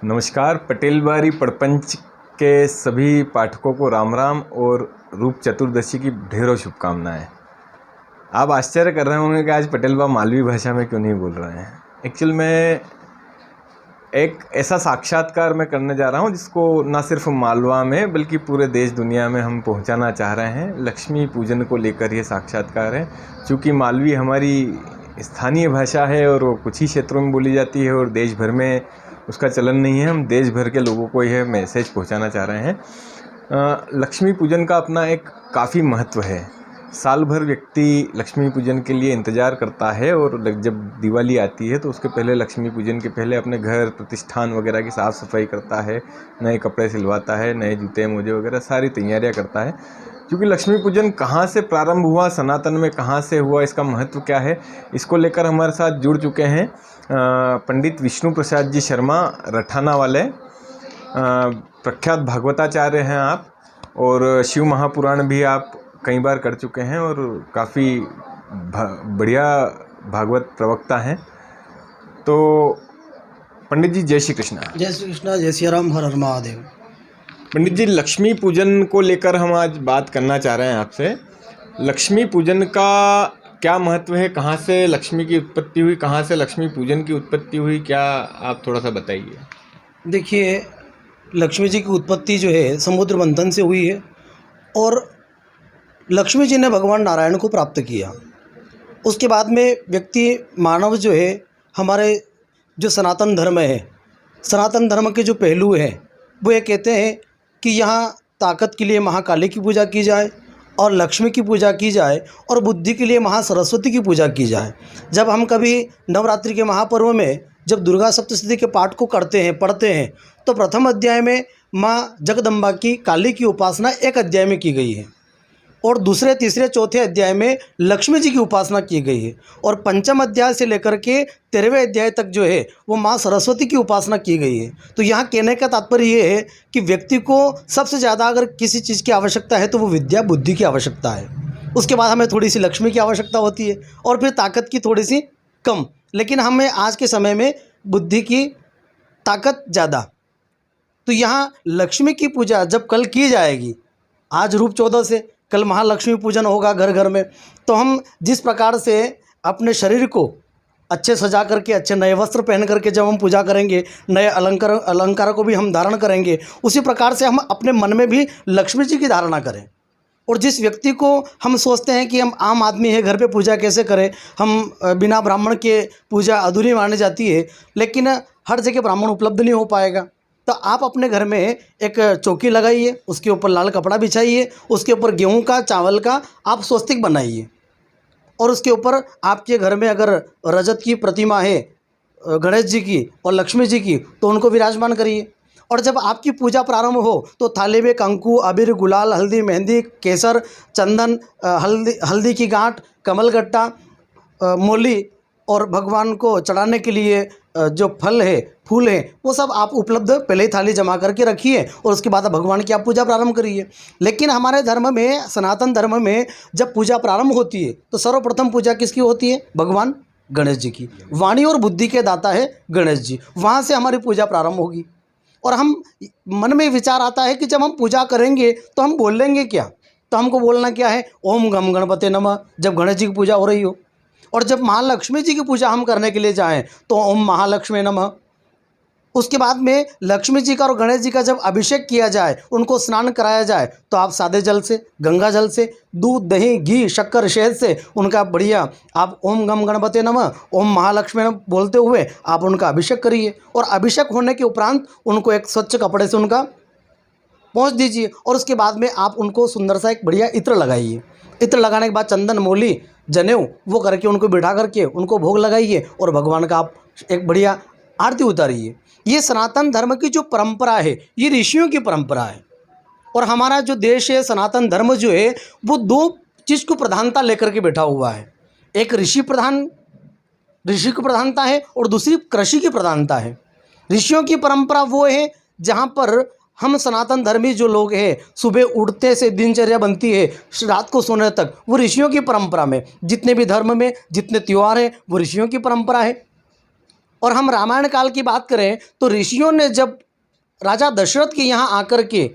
नमस्कार। पटेल बारी प्रपंच के सभी पाठकों को राम राम और रूप चतुर्दशी की ढेरों शुभकामनाएं। आप आश्चर्य कर रहे होंगे कि आज पटेल बा मालवी भाषा में क्यों नहीं बोल रहे हैं। एक्चुअल में एक ऐसा साक्षात्कार मैं करने जा रहा हूं जिसको ना सिर्फ मालवा में बल्कि पूरे देश दुनिया में हम पहुंचाना चाह रहे हैं। लक्ष्मी पूजन को लेकर ये साक्षात्कार है। चूँकि मालवी हमारी स्थानीय भाषा है और वो कुछ ही क्षेत्रों में बोली जाती है और देश भर में उसका चलन नहीं है। हम देश भर के लोगों को यह मैसेज पहुंचाना चाह रहे हैं। लक्ष्मी पूजन का अपना एक काफ़ी महत्व है। साल भर व्यक्ति लक्ष्मी पूजन के लिए इंतज़ार करता है और जब दिवाली आती है तो उसके पहले लक्ष्मी पूजन के पहले अपने घर प्रतिष्ठान वगैरह की साफ़ सफाई करता है, नए कपड़े सिलवाता है, नए जूते मोजे वगैरह सारी तैयारियां करता है। क्योंकि लक्ष्मी पूजन कहाँ से प्रारंभ हुआ, सनातन में कहाँ से हुआ, इसका महत्व क्या है, इसको लेकर हमारे साथ जुड़ चुके हैं पंडित विष्णु प्रसाद जी शर्मा रठाना वाले। प्रख्यात भागवताचार्य हैं आप और शिव महापुराण भी आप कई बार कर चुके हैं और काफ़ी बढ़िया भागवत प्रवक्ता हैं। तो पंडित जी जय श्री कृष्णा। जय श्री कृष्णा, जय श्री राम, हर हर महादेव। पंडित जी, लक्ष्मी पूजन को लेकर हम आज बात करना चाह रहे हैं आपसे। लक्ष्मी पूजन का क्या महत्व है, कहाँ से लक्ष्मी की उत्पत्ति हुई, कहाँ से लक्ष्मी पूजन की उत्पत्ति हुई, क्या आप थोड़ा सा बताइए। देखिए, लक्ष्मी जी की उत्पत्ति जो है समुद्र मंथन से हुई है और लक्ष्मी जी ने भगवान नारायण को प्राप्त किया। उसके बाद में व्यक्ति मानव जो है, हमारे जो सनातन धर्म है, सनातन धर्म के जो पहलू हैं वो ये कहते हैं कि यहाँ ताकत के लिए महाकाली की पूजा की जाए और लक्ष्मी की पूजा की जाए और बुद्धि के लिए महासरस्वती की पूजा की जाए। जब हम कभी नवरात्रि के महापर्व में जब दुर्गा सप्तशती के पाठ को करते हैं, पढ़ते हैं, तो प्रथम अध्याय में माँ जगदम्बा की, काली की उपासना एक अध्याय में की गई है और दूसरे, तीसरे, चौथे अध्याय में लक्ष्मी जी की उपासना की गई है और पंचम अध्याय से लेकर के 13वें अध्याय तक जो है वो माँ सरस्वती की उपासना की गई है। तो यहाँ कहने का तात्पर्य ये है कि व्यक्ति को सबसे ज़्यादा अगर किसी चीज़ की आवश्यकता है तो वो विद्या बुद्धि की आवश्यकता है। उसके बाद हमें थोड़ी सी लक्ष्मी की आवश्यकता होती है और फिर ताकत की थोड़ी सी कम, लेकिन हमें आज के समय में बुद्धि की ताकत ज़्यादा। तो यहाँ लक्ष्मी की पूजा जब कल की जाएगी, आज रूप 14 से, कल महालक्ष्मी पूजन होगा घर घर में, तो हम जिस प्रकार से अपने शरीर को अच्छे सजा करके, अच्छे नए वस्त्र पहन करके जब हम पूजा करेंगे, नए अलंकारों को भी हम धारण करेंगे, उसी प्रकार से हम अपने मन में भी लक्ष्मी जी की धारणा करें। और जिस व्यक्ति को हम सोचते हैं कि हम आम आदमी है, घर पे पूजा कैसे करें, हम बिना ब्राह्मण के पूजा अधूरी मानी जाती है, लेकिन हर जगह ब्राह्मण उपलब्ध नहीं हो पाएगा। तो आप अपने घर में एक चौकी लगाइए, उसके ऊपर लाल कपड़ा बिछाइए, उसके ऊपर गेहूं का, चावल का आप स्वस्तिक बनाइए और उसके ऊपर आपके घर में अगर रजत की प्रतिमा है गणेश जी की और लक्ष्मी जी की, तो उनको विराजमान करिए। और जब आपकी पूजा प्रारंभ हो तो थाली में कंकु, अबीर, गुलाल, हल्दी, मेहंदी, केसर, चंदन, हल्दी की गांठ, कमलगट्टा, मोली और भगवान को चढ़ाने के लिए जो फल है, फूल है, वो सब आप उपलब्ध पहले ही थाली जमा करके रखिए और उसके बाद भगवान की आप पूजा प्रारंभ करिए। लेकिन हमारे धर्म में, सनातन धर्म में जब पूजा प्रारंभ होती है तो सर्वप्रथम पूजा किसकी होती है? भगवान गणेश जी की। वाणी और बुद्धि के दाता है गणेश जी, वहाँ से हमारी पूजा प्रारंभ होगी। और हम मन में विचार आता है कि जब हम पूजा करेंगे तो हम बोलेंगे क्या? तो हमको बोलना क्या है? ओम गम गणपते नमः, जब गणेश जी की पूजा हो रही हो। और जब महालक्ष्मी जी की पूजा हम करने के लिए जाएं तो ओम महालक्ष्मी नमः। उसके बाद में लक्ष्मी जी का और गणेश जी का जब अभिषेक किया जाए, उनको स्नान कराया जाए, तो आप सादे जल से, गंगा जल से, दूध, दही, घी, शक्कर, शहद से उनका बढ़िया आप ओम गम गणपते नमः, ओम महालक्ष्मी नमः बोलते हुए आप उनका अभिषेक करिए। और अभिषेक होने के उपरांत उनको एक स्वच्छ कपड़े से उनका पोंछ दीजिए और उसके बाद में आप उनको सुंदर सा एक बढ़िया इत्र लगाइए। इत्र लगाने के बाद चंदन, मोली, जनेऊ वो करके उनको बिठा करके उनको भोग लगाइए और भगवान का आप एक बढ़िया आरती उतारिए। ये सनातन धर्म की जो परंपरा है, ये ऋषियों की परंपरा है। और हमारा जो देश है, सनातन धर्म जो है, वो दो चीज़ को प्रधानता लेकर के बैठा हुआ है। एक ऋषि की प्रधानता है और दूसरी कृषि की प्रधानता है। ऋषियों की परंपरा वो है जहाँ पर हम सनातन धर्मी जो लोग हैं, सुबह उठते से दिनचर्या बनती है रात को सोने तक, वो ऋषियों की परंपरा में, जितने भी धर्म में जितने त्यौहार हैं वो ऋषियों की परंपरा है। और हम रामायण काल की बात करें तो ऋषियों ने जब राजा दशरथ के यहाँ आकर के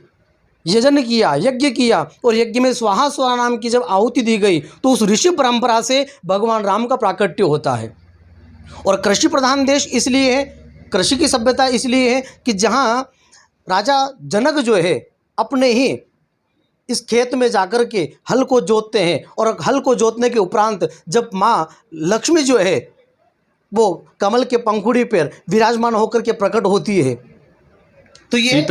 यजन किया, यज्ञ किया, और यज्ञ में स्वाहा स्वाहा नाम की जब आहुति दी गई तो उस ऋषि परंपरा से भगवान राम का प्राकट्य होता है। और कृषि प्रधान देश इसलिए है, कृषि की सभ्यता इसलिए है कि जहाँ राजा जनक जो है अपने ही इस खेत में जाकर के हल को जोतते हैं, और हल को जोतने के उपरांत जब माँ लक्ष्मी जो है वो कमल के पंखुड़ी पर विराजमान होकर के प्रकट होती है, तो ये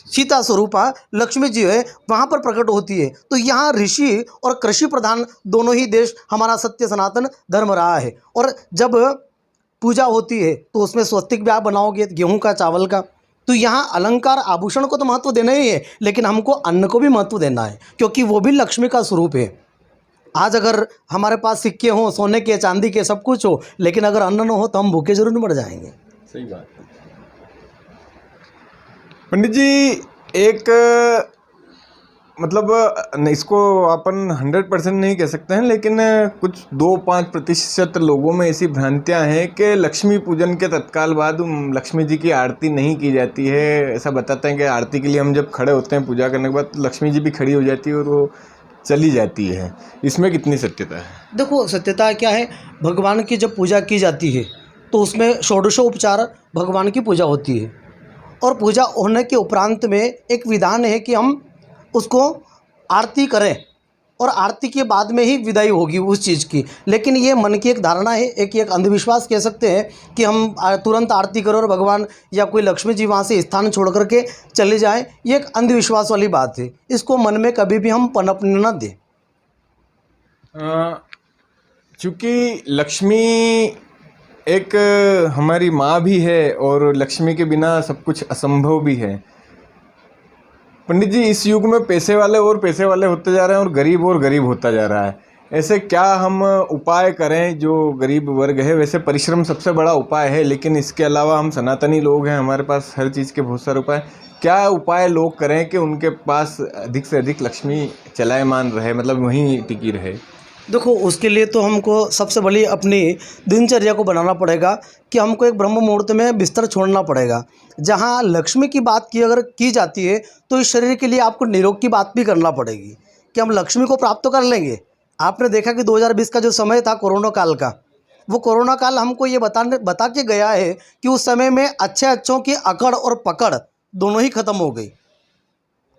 सीता स्वरूपा लक्ष्मी जी है वहाँ पर प्रकट होती है। तो यहाँ ऋषि और कृषि प्रधान दोनों ही देश हमारा सत्य सनातन धर्म रहा है। और जब पूजा होती है तो उसमें स्वस्तिक भी आप बनाओगे गेहूं का, चावल का, तो यहाँ अलंकार आभूषण को तो महत्व देना ही है, लेकिन हमको अन्न को भी महत्व देना है, क्योंकि वो भी लक्ष्मी का स्वरूप है। आज अगर हमारे पास सिक्के हों, सोने के, चांदी के, सब कुछ हो, लेकिन अगर अन्न न हो तो हम भूखे जरूर मर जाएंगे। सही बात है पंडित जी। एक मतलब इसको अपन 100% नहीं कह सकते हैं, लेकिन कुछ 2-5% लोगों में ऐसी भ्रांतियां हैं कि लक्ष्मी पूजन के तत्काल बाद लक्ष्मी जी की आरती नहीं की जाती है। ऐसा बताते हैं कि आरती के लिए हम जब खड़े होते हैं पूजा करने के बाद, लक्ष्मी जी भी खड़ी हो जाती है और वो चली जाती है। इसमें कितनी सत्यता है? देखो, सत्यता क्या है, भगवान की जब पूजा की जाती है तो उसमें षोडशोपचार भगवान की पूजा होती है, और पूजा होने के उपरांत में एक विधान है कि हम उसको आरती करें, और आरती के बाद में ही विदाई होगी उस चीज़ की। लेकिन ये मन की एक धारणा है, एक अंधविश्वास कह सकते हैं कि हम तुरंत आरती करें और भगवान या कोई लक्ष्मी जी वहाँ से स्थान छोड़ करके चले जाएं। ये एक अंधविश्वास वाली बात है, इसको मन में कभी भी हम पनपने न दें। चूँकि लक्ष्मी एक हमारी माँ भी है और लक्ष्मी के बिना सब कुछ असंभव भी है। पंडित जी, इस युग में पैसे वाले और पैसे वाले होते जा रहे हैं और गरीब होता जा रहा है। ऐसे क्या हम उपाय करें जो गरीब वर्ग है? वैसे परिश्रम सबसे बड़ा उपाय है, लेकिन इसके अलावा हम सनातनी लोग हैं, हमारे पास हर चीज़ के बहुत सारे उपाय। क्या उपाय लोग करें कि उनके पास अधिक से अधिक लक्ष्मी चलायमान रहे, मतलब वहीं टिकी रहे? देखो, उसके लिए तो हमको सबसे बड़ी अपनी दिनचर्या को बनाना पड़ेगा कि हमको एक ब्रह्म मुहूर्त में बिस्तर छोड़ना पड़ेगा। जहाँ लक्ष्मी की बात की अगर की जाती है तो इस शरीर के लिए आपको निरोग की बात भी करना पड़ेगी कि हम लक्ष्मी को प्राप्त तो कर लेंगे। आपने देखा कि 2020 का जो समय था कोरोना काल का, वो कोरोना काल हमको ये बता के गया है कि उस समय में अच्छों की अकड़ और पकड़ दोनों ही खत्म हो गई।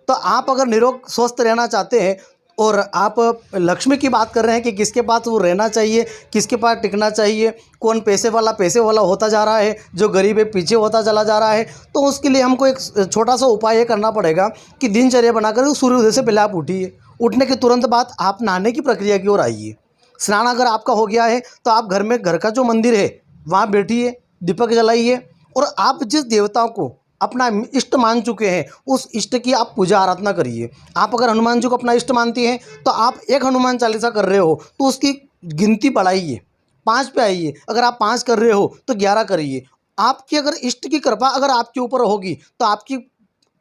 तो आप अगर निरोग स्वस्थ रहना चाहते हैं और आप लक्ष्मी की बात कर रहे हैं कि किसके पास वो रहना चाहिए, किसके पास टिकना चाहिए, कौन पैसे वाला होता जा रहा है, जो गरीब है पीछे होता चला जा रहा है, तो उसके लिए हमको एक छोटा सा उपाय ये करना पड़ेगा कि दिनचर्या बनाकर सूर्योदय से पहले आप उठिए। उठने के तुरंत बाद आप नहाने की प्रक्रिया की ओर आइए। स्नान अगर आपका हो गया है तो आप घर का जो मंदिर है वहाँ बैठिए, दीपक जलाइए, और आप जिस देवता को अपना इष्ट मान चुके हैं उस इष्ट की आप पूजा आराधना करिए। आप अगर हनुमान जी को अपना इष्ट मानती हैं तो आप एक हनुमान चालीसा कर रहे हो तो उसकी गिनती बढ़ाइए, 5 पे आइए। अगर आप 5 कर रहे हो तो 11 करिए। आपकी अगर इष्ट की कृपा अगर आपके ऊपर होगी तो आपके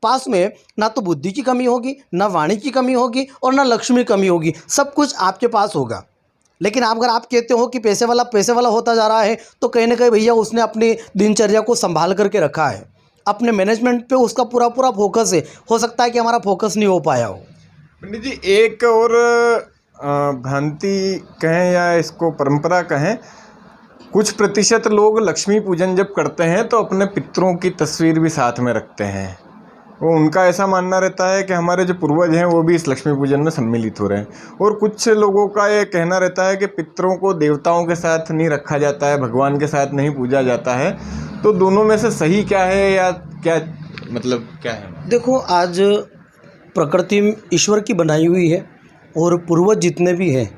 पास में ना तो बुद्धि की कमी होगी, ना वाणी की कमी होगी, और ना लक्ष्मी की कमी होगी। सब कुछ आपके पास होगा। लेकिन अगर आप कहते हो कि पैसे वाला होता जा रहा है तो कहीं ना कहीं भैया उसने अपनी दिनचर्या को संभाल करके रखा है, अपने मैनेजमेंट पे उसका पूरा फोकस है। हो सकता है कि हमारा फोकस नहीं हो पाया हो। पंडित जी, एक और भ्रांति कहें या इसको परंपरा कहें, कुछ प्रतिशत लोग लक्ष्मी पूजन जब करते हैं तो अपने पितरों की तस्वीर भी साथ में रखते हैं। वो उनका ऐसा मानना रहता है कि हमारे जो पूर्वज हैं वो भी इस लक्ष्मी पूजन में सम्मिलित हो रहे हैं। और कुछ लोगों का ये कहना रहता है कि पितरों को देवताओं के साथ नहीं रखा जाता है, भगवान के साथ नहीं पूजा जाता है। तो दोनों में से सही क्या है, या क्या मतलब क्या है? देखो, आज प्रकृति ईश्वर की बनाई हुई है और पूर्वज जितने भी हैं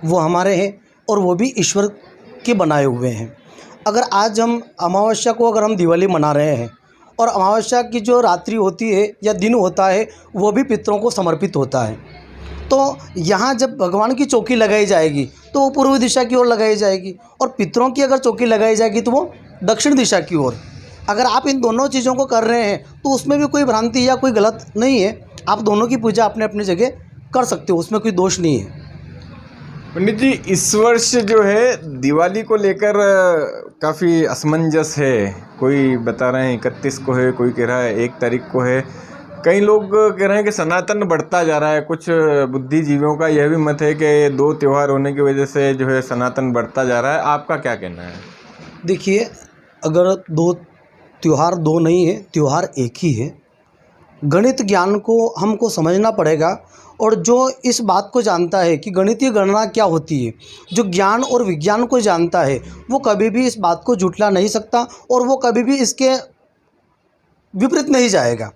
वो हमारे हैं और वो भी ईश्वर के बनाए हुए हैं। अगर आज हम अमावस्या को अगर हम दिवाली मना रहे हैं और अमावस्या की जो रात्रि होती है या दिन होता है वो भी पितरों को समर्पित होता है, तो यहाँ जब भगवान की चौकी लगाई जाएगी तो वो पूर्व दिशा की ओर लगाई जाएगी, और पितरों की अगर चौकी लगाई जाएगी तो वो दक्षिण दिशा की ओर। अगर आप इन दोनों चीज़ों को कर रहे हैं तो उसमें भी कोई भ्रांति या कोई गलत नहीं है। आप दोनों की पूजा अपने अपनी जगह कर सकते हो, उसमें कोई दोष नहीं है। पंडित जी, इस वर्ष जो है दिवाली को लेकर काफ़ी असमंजस है। कोई बता रहे हैं 31 को है, कोई कह रहा है 1 तारीख को है। कई लोग कह रहे हैं कि सनातन बढ़ता जा रहा है। कुछ बुद्धिजीवियों का यह भी मत है कि 2 त्योहार होने की वजह से जो है सनातन बढ़ता जा रहा है। आपका क्या कहना है? देखिए, अगर 2 त्योहार 2 नहीं है, त्योहार एक ही है। गणित ज्ञान को हमको समझना पड़ेगा, और जो इस बात को जानता है कि गणितीय गणना क्या होती है, जो ज्ञान और विज्ञान को जानता है, वो कभी भी इस बात को झुठला नहीं सकता, और वो कभी भी इसके विपरीत नहीं जाएगा।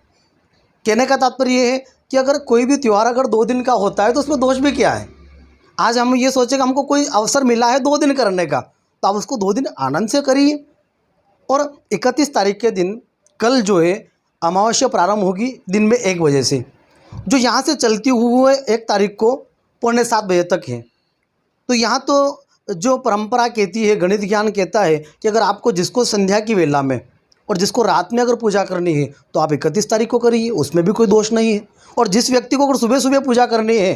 कहने का तात्पर्य ये है कि अगर कोई भी त्यौहार अगर 2 दिन का होता है तो उसमें दोष भी क्या है। आज हम ये सोचें कि हमको कोई अवसर मिला है 2 दिन करने का, तो आप उसको 2 दिन आनंद से करिए। और 31 तारीख के दिन, कल जो है अमावस्या प्रारंभ होगी दिन में 1 बजे से, जो यहाँ से चलती हुए 1 तारीख को 6:45 बजे तक है। तो यहाँ तो जो परंपरा कहती है, गणित ज्ञान कहता है कि अगर आपको जिसको संध्या की वेला में और जिसको रात में अगर पूजा करनी है तो आप 31 तारीख को करिए, उसमें भी कोई दोष नहीं है। और जिस व्यक्ति को अगर सुबह सुबह पूजा करनी है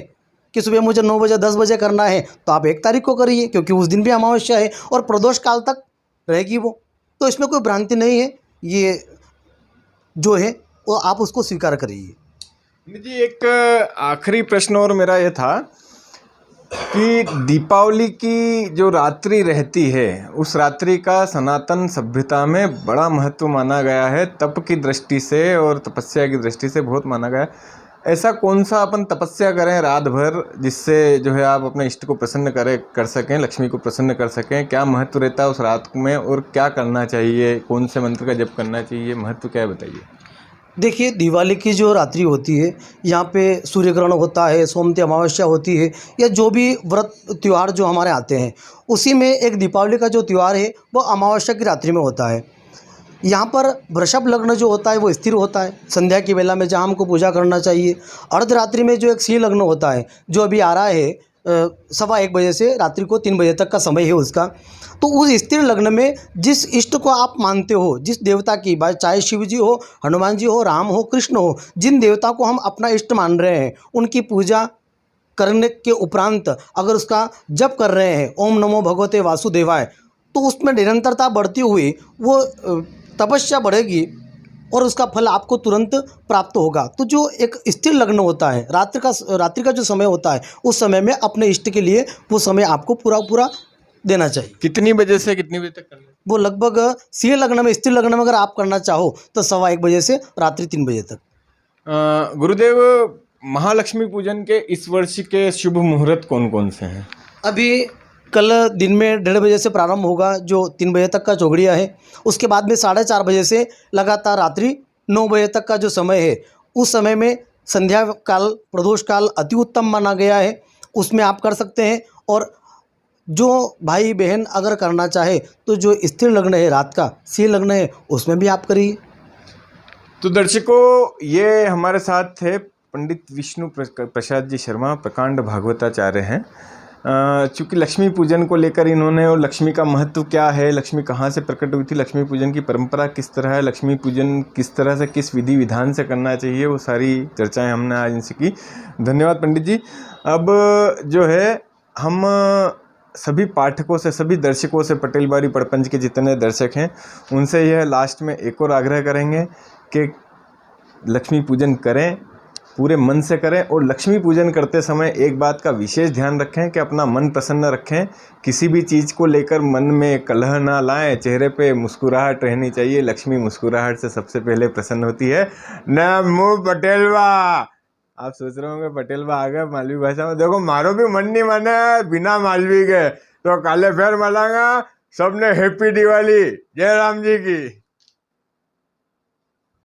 कि सुबह मुझे 9 बजे 10 बजे करना है, तो आप 1 तारीख को करिए, क्योंकि उस दिन भी अमावस्या है और प्रदोष काल तक रहेगी वो। तो इसमें कोई भ्रांति नहीं है, ये जो है वो आप उसको स्वीकार करिए। जी, एक आखिरी प्रश्न और मेरा ये था कि दीपावली की जो रात्रि रहती है, उस रात्रि का सनातन सभ्यता में बड़ा महत्व माना गया है। तप की दृष्टि से और तपस्या की दृष्टि से बहुत माना गया है। ऐसा कौन सा अपन तपस्या करें रात भर जिससे जो है आप अपने इष्ट को प्रसन्न कर सकें, लक्ष्मी को प्रसन्न कर सकें? क्या महत्व रहता है उस रात में और क्या करना चाहिए? कौन से मंत्र का जप करना चाहिए? महत्व क्या है, बताइए। देखिए, दिवाली की जो रात्रि होती है, यहाँ पे सूर्य ग्रहण होता है, सोमवती अमावस्या होती है, या जो भी व्रत त्यौहार जो हमारे आते हैं, उसी में एक दीपावली का जो त्यौहार है वो अमावस्या की रात्रि में होता है। यहाँ पर वृषभ लग्न जो होता है वो स्थिर होता है संध्या की वेला में, जहाँ हमको पूजा करना चाहिए। अर्धरात्रि में जो एक सिंह लग्न होता है, जो अभी आ रहा है 1:15 बजे से रात्रि को 3 बजे तक का समय है उसका। तो उस स्थिर लग्न में जिस इष्ट को आप मानते हो, जिस देवता की बात, चाहे शिव जी हो, हनुमान जी हो, राम हो, कृष्ण हो, जिन देवता को हम अपना इष्ट मान रहे हैं, उनकी पूजा करने के उपरांत अगर उसका जप कर रहे हैं ओम नमो भगवते वासुदेवाय, तो उसमें निरंतरता बढ़ती हुई वो तपस्या बढ़ेगी और उसका फल आपको तुरंत प्राप्त होगा। तो जो एक स्थिर लग्न होता है, रात्रि का जो समय होता है, उस समय में अपने इष्ट के लिए वो समय आपको पूरा देना चाहिए। कितनी बजे से कितनी बजे तक करना है? वो लगभग सिंह लग्न में, स्थिर लग्न में अगर आप करना चाहो तो 1:15 बजे से रात्रि 3 बजे तक। गुरुदेव, महालक्ष्मी पूजन के इस वर्ष के शुभ मुहूर्त कौन कौन से हैं? अभी कल दिन में 1:30 बजे से प्रारंभ होगा, जो 3 बजे तक का चौगड़िया है। उसके बाद में 4:30 बजे से लगातार रात्रि 9 बजे तक का जो समय है, उस समय में संध्या काल, प्रदोष काल अति उत्तम माना गया है, उसमें आप कर सकते हैं। और जो भाई बहन अगर करना चाहे तो जो स्थिर लग्न है रात का, सिंह लग्न है, उसमें भी आप करिए। तो दर्शकों, ये हमारे साथ थे पंडित विष्णु प्रसाद जी शर्मा, प्रकांड भागवताचार्य हैं। चूँकि लक्ष्मी पूजन को लेकर इन्होंने, और लक्ष्मी का महत्व क्या है, लक्ष्मी कहाँ से प्रकट हुई थी, लक्ष्मी पूजन की परंपरा किस तरह है, लक्ष्मी पूजन किस तरह से, किस विधि विधान से करना चाहिए, वो सारी चर्चाएं हमने आज इनसे की। धन्यवाद पंडित जी। अब जो है हम सभी पाठकों से, सभी दर्शकों से, पटेल बारी पड़पंच के जितने दर्शक हैं, उनसे यह लास्ट में एक और आग्रह करेंगे कि लक्ष्मी पूजन करें, पूरे मन से करें। और लक्ष्मी पूजन करते समय एक बात का विशेष ध्यान रखें कि अपना मन प्रसन्न रखें। किसी भी चीज़ को लेकर मन में कलह ना लाएं, चेहरे पे मुस्कुराहट रहनी चाहिए। लक्ष्मी मुस्कुराहट से सबसे पहले प्रसन्न होती है। नमो पटेलवा। आप सोच रहे होंगे पटेलवा आ गए मालवी भाषा में। देखो, मारो भी मन नहीं माने बिना मालवी के, तो काले फेर मलांगा। सबने हैप्पी दिवाली। जय राम जी की।